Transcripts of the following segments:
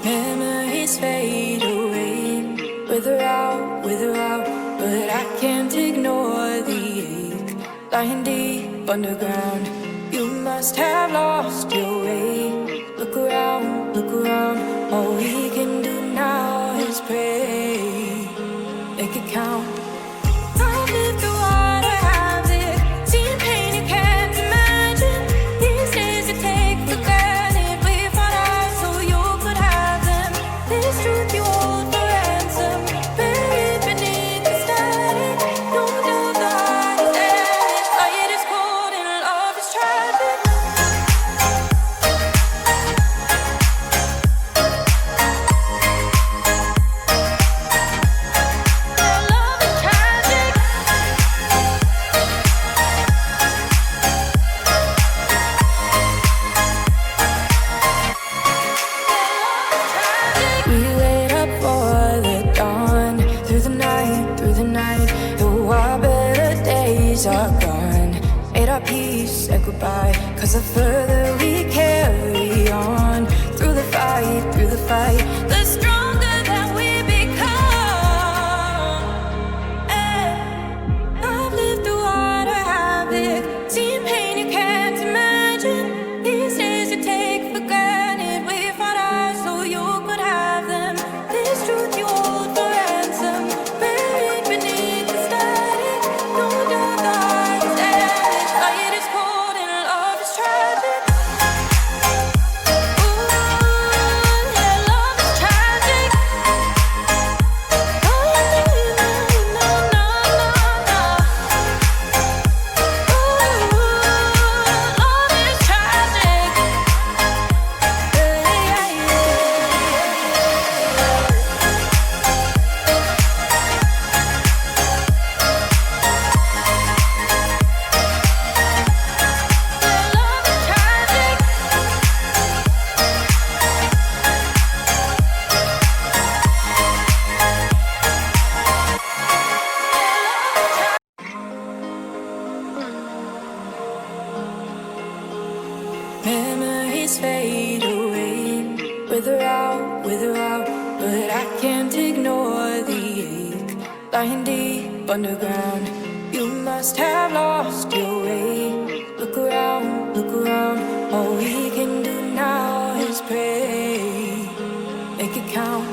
Memories fade away, wither out, but I can't ignore the ache. Lying deep underground, you must have lost your way. Look around, all we can do now is pray. Make it count. I've lived through what I have lived, seen pain you can't imagine. These days you take for granted, we fought out so you could have them. This truth you hold for ransom, buried beneath the static. No doubt the heart is ended, fight is cold and love is tragic. Love is tragic. We wait up for the dawn, through the night, though our better days are gone. Made our peace, said goodbye, 'cause the further we carry on, through the fight, the stronger that we become. I've lived through what I have lived, seen pain you can't imagine. These days you take for granted, we fought ours so you could have them. This truth you hold for ransom, buried beneath the static. No doubt the heart is ended, fight is cold and love is tragic. Ooh, yeah, love is tragic. Oh, no. Ooh, love is tragic. Memories fade away, wither out, but I can't ignore the ache. Lying deep underground, you must have lost your way. Look around, all we can do now is pray. Make it count.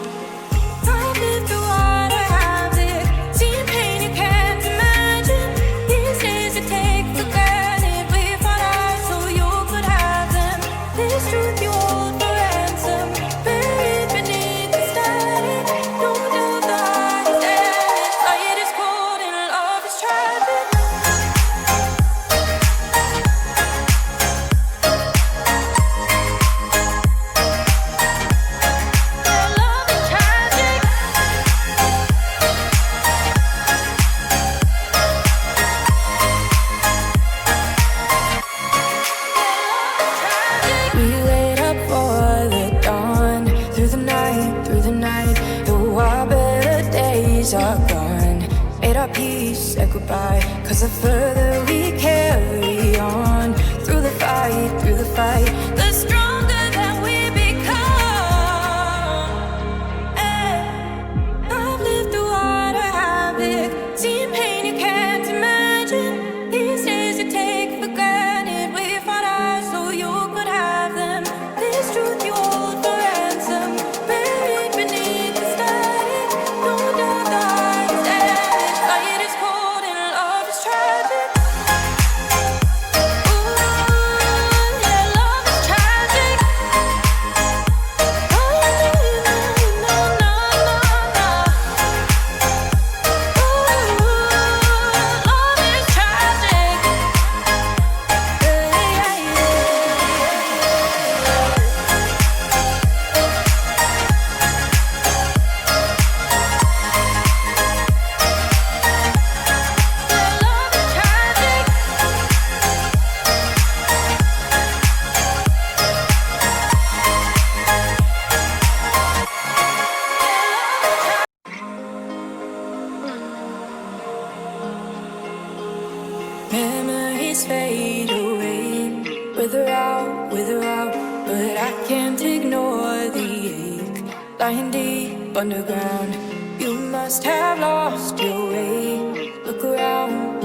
I've lived through what I have lived, seen pain you can't imagine. These days you take for granted, we fought ours so you could have them. This truth you hold for ransom, buried beneath the static. No doubt the heart is ended, fight is cold and love is tragic. Love is tragic. We wait up for the dawn, through the night, though our better days are gone. Made our peace, said goodbye, 'cause the further we carry on, through the fight, the stronger that we become. I've lived through what I have lived, seen pain you can't imagine. These days you take for granted, we fought ours so you could have them. This truth you hold for ransom, buried beneath the static. No doubt the heart is ended, fight is cold and love is tragic. Ooh, yeah, love is tragic. Memories fade away, with or out, but I can't ignore the ache. Lying deep underground, you must have lost your way. Look around,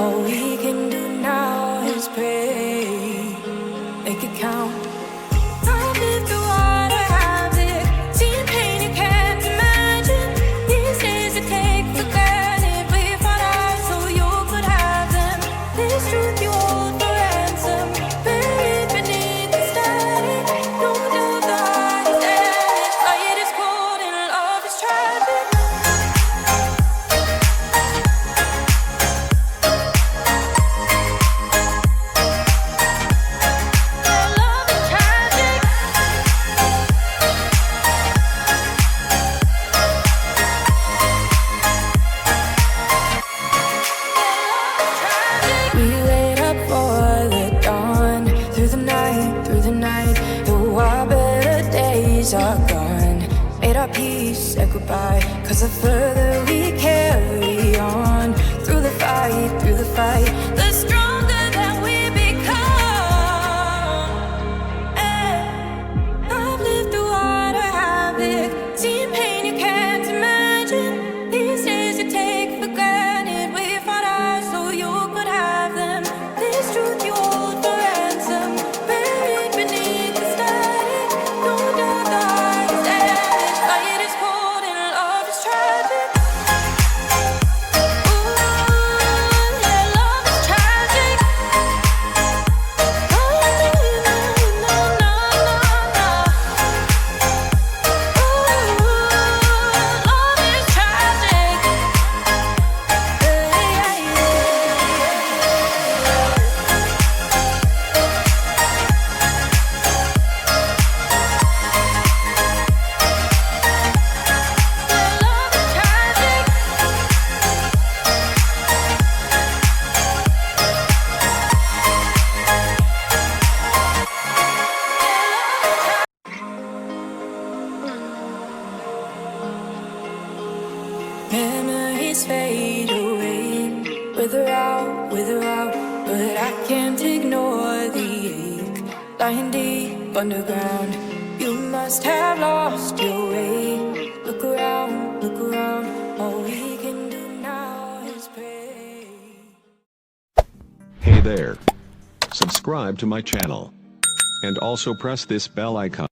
all we can do now is pray. Make it count. I've lived through water, I've lived, seen pain you can't imagine. These days it take for granted, we fought out so you could have them. This truth you hold for ransom, buried beneath the static. No doubt the heart is ended, fight is cold and love is tragic. Love is tragic. We wait up for the dawn, through the night, though our better days are gone. Made our peace, said goodbye, 'cause the further we carry on, through the fight, the stronger that we become. I've lived through water, havoc, seen pain you can't imagine. These days you take for granted, we fought out so you could have them. This truth you hold for ransom, buried beneath the static. No doubt the heart is ended, fight is cold and love is tragic. Ooh, yeah, love is tragic. Oh, no, no, no, no, no. Ooh, love is tragic. Yeah, yeah, love is tragic. Memories fade away, with or out, but I can't ignore the ache. Lying deep underground, you must have lost your way. Look around, all we can do now is pray. Hey there. Subscribe to my channel. And also press this bell icon.